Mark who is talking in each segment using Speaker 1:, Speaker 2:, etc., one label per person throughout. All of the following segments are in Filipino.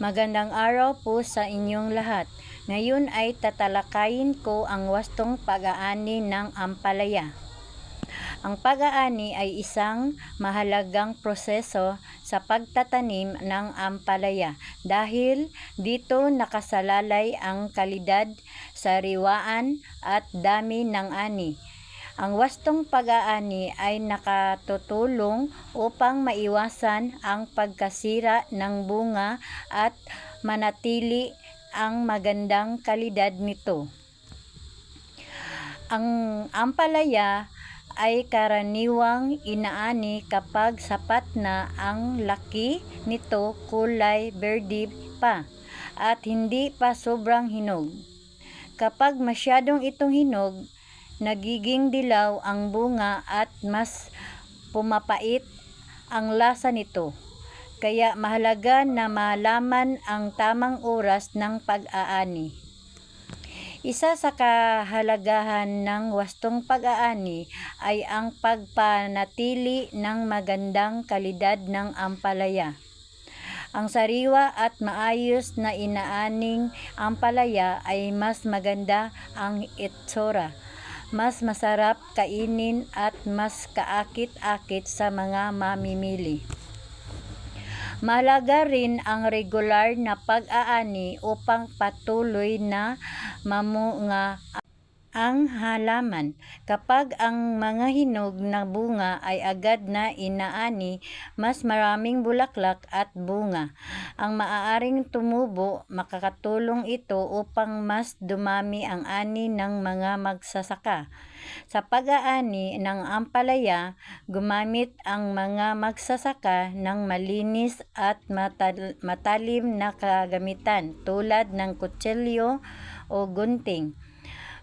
Speaker 1: Magandang araw po sa inyong lahat. Ngayon ay tatalakayin ko ang wastong pag-aani ng ampalaya. Ang pag-aani ay isang mahalagang proseso sa pagtatanim ng ampalaya dahil dito nakasalalay ang kalidad, sariwaan at dami ng ani. Ang wastong pag-aani ay nakatutulong upang maiwasan ang pagkasira ng bunga at manatili ang magandang kalidad nito. Ang ampalaya ay karaniwang inaani kapag sapat na ang laki nito, kulay berde pa at hindi pa sobrang hinog. Kapag masyadong itong hinog, nagiging dilaw ang bunga at mas pumapait ang lasa nito. Kaya mahalaga na malaman ang tamang oras ng pag-aani. Isa sa kahalagahan ng wastong pag-aani ay ang pagpanatili ng magandang kalidad ng ampalaya. Ang sariwa at maayos na inaaning ampalaya ay mas maganda ang itsura, mas masarap kainin at mas kaakit-akit sa mga mamimili. Mahalaga rin ang regular na pag-aani upang patuloy na mamunga ang halaman. Kapag ang mga hinog na bunga ay agad na inaani, mas maraming bulaklak at bunga ang maaaring tumubo. Makakatulong ito upang mas dumami ang ani ng mga magsasaka. Sa pag-aani ng ampalaya, gumamit ang mga magsasaka ng malinis at matalim na kagamitan tulad ng kutsilyo o gunting.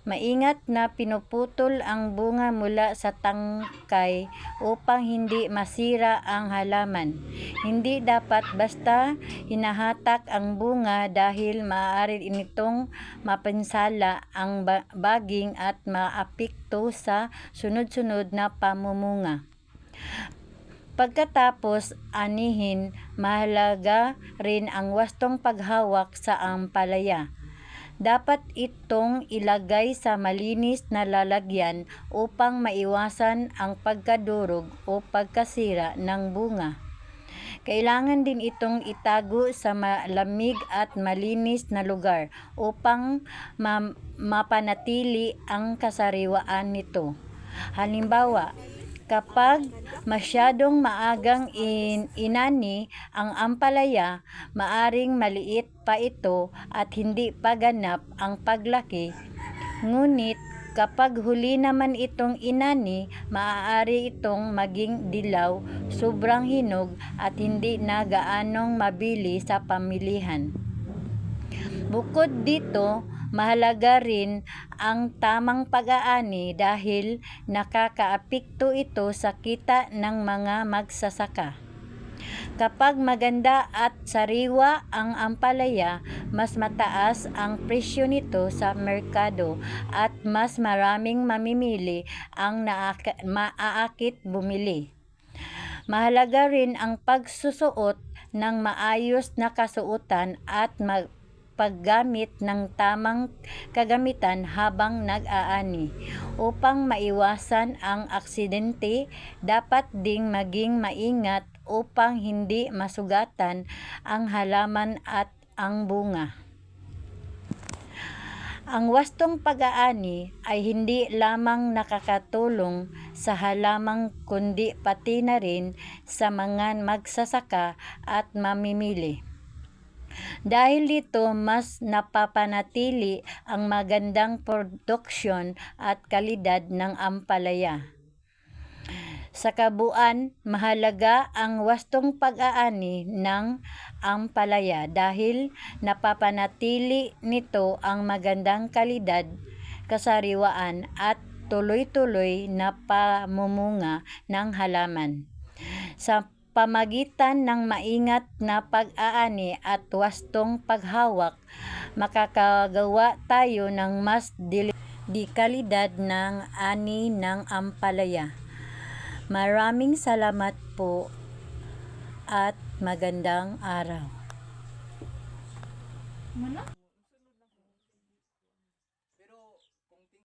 Speaker 1: Maingat na pinuputol ang bunga mula sa tangkay upang hindi masira ang halaman. Hindi dapat basta hinahatak ang bunga dahil maaari nitong mapinsala ang baging at maapekto sa sunod-sunod na pamumunga. Pagkatapos anihin, mahalaga rin ang wastong paghawak sa ampalaya. Dapat itong ilagay sa malinis na lalagyan upang maiwasan ang pagkadurog o pagkasira ng bunga. Kailangan din itong itago sa malamig at malinis na lugar upang mapanatili ang kasariwaan nito. Halimbawa, kapag masyadong maagang inani ang ampalaya, maaring maliit pa ito at hindi pa ganap ang paglaki. Ngunit kapag huli naman itong inani, maaari itong maging dilaw, sobrang hinog at hindi na gaanong mabili sa pamilihan. Bukod dito, mahalaga rin ang tamang pag-aani dahil nakakaapekto ito sa kita ng mga magsasaka. Kapag maganda at sariwa ang ampalaya, mas mataas ang presyo nito sa merkado at mas maraming mamimili ang maaakit bumili. Mahalaga rin ang pagsusuot ng maayos na kasuotan at paggamit ng tamang kagamitan habang nag-aani. Upang maiwasan ang aksidente, dapat ding maging maingat upang hindi masugatan ang halaman at ang bunga. Ang wastong pag-aani ay hindi lamang nakakatulong sa halamang kundi pati na rin sa mga magsasaka at mamimili. Dahil dito, mas napapanatili ang magandang produksyon at kalidad ng ampalaya. Sa kabuuan, mahalaga ang wastong pag-aani ng ampalaya dahil napapanatili nito ang magandang kalidad, kasariwaan at tuloy-tuloy na pamumunga ng halaman. Sa pamagitan ng maingat na pag-aani at wastong paghawak, makakagawa tayo ng mas dekalidad ng ani ng ampalaya. Maraming salamat po at magandang araw.
Speaker 2: Mana?